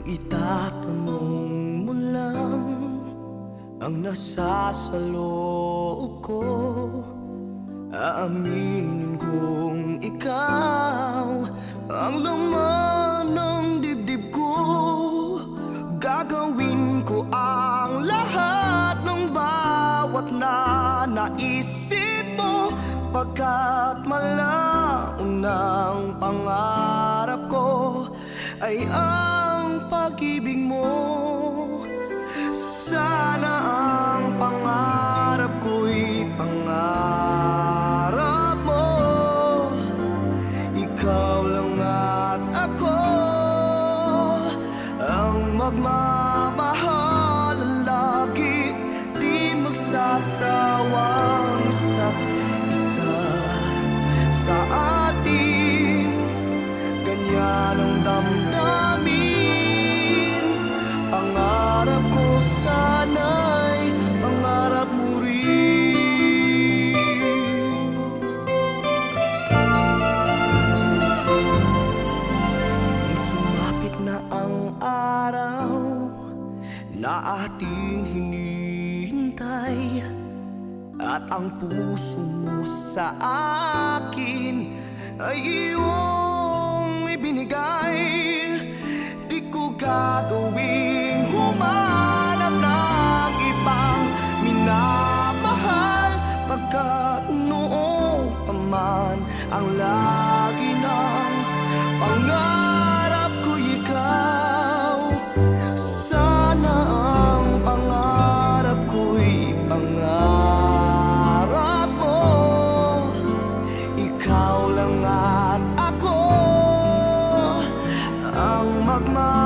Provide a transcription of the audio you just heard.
itatanong mo lang ang nasa sa loob ko, aaminin kong ikaw ang laman ng dibdib ko. Gagawin ko ang lahat ng bawat na naisip mo, pagkat malaon ng pangarap ko ay ang pag-ibig mo. Sana ang pangarap ko'y pangarap mo, ikaw lang at ako ang magmamahal lagi, di magsasawang sa isa sa atin. Ganyan ang damdamin, pangarap ko sana'y pangarap mo rin. Sumapit na ang araw na ating hinihintay, at ang puso mo sa akin ay iyong ibinigay. Di ko gagawing humanap ng ibang minamahal, pagkat noong pa man ang lagi ng pangarap ko ikaw. Sana ang pangarap ko'y pangarap mo, ikaw lang at ako ang magmamahal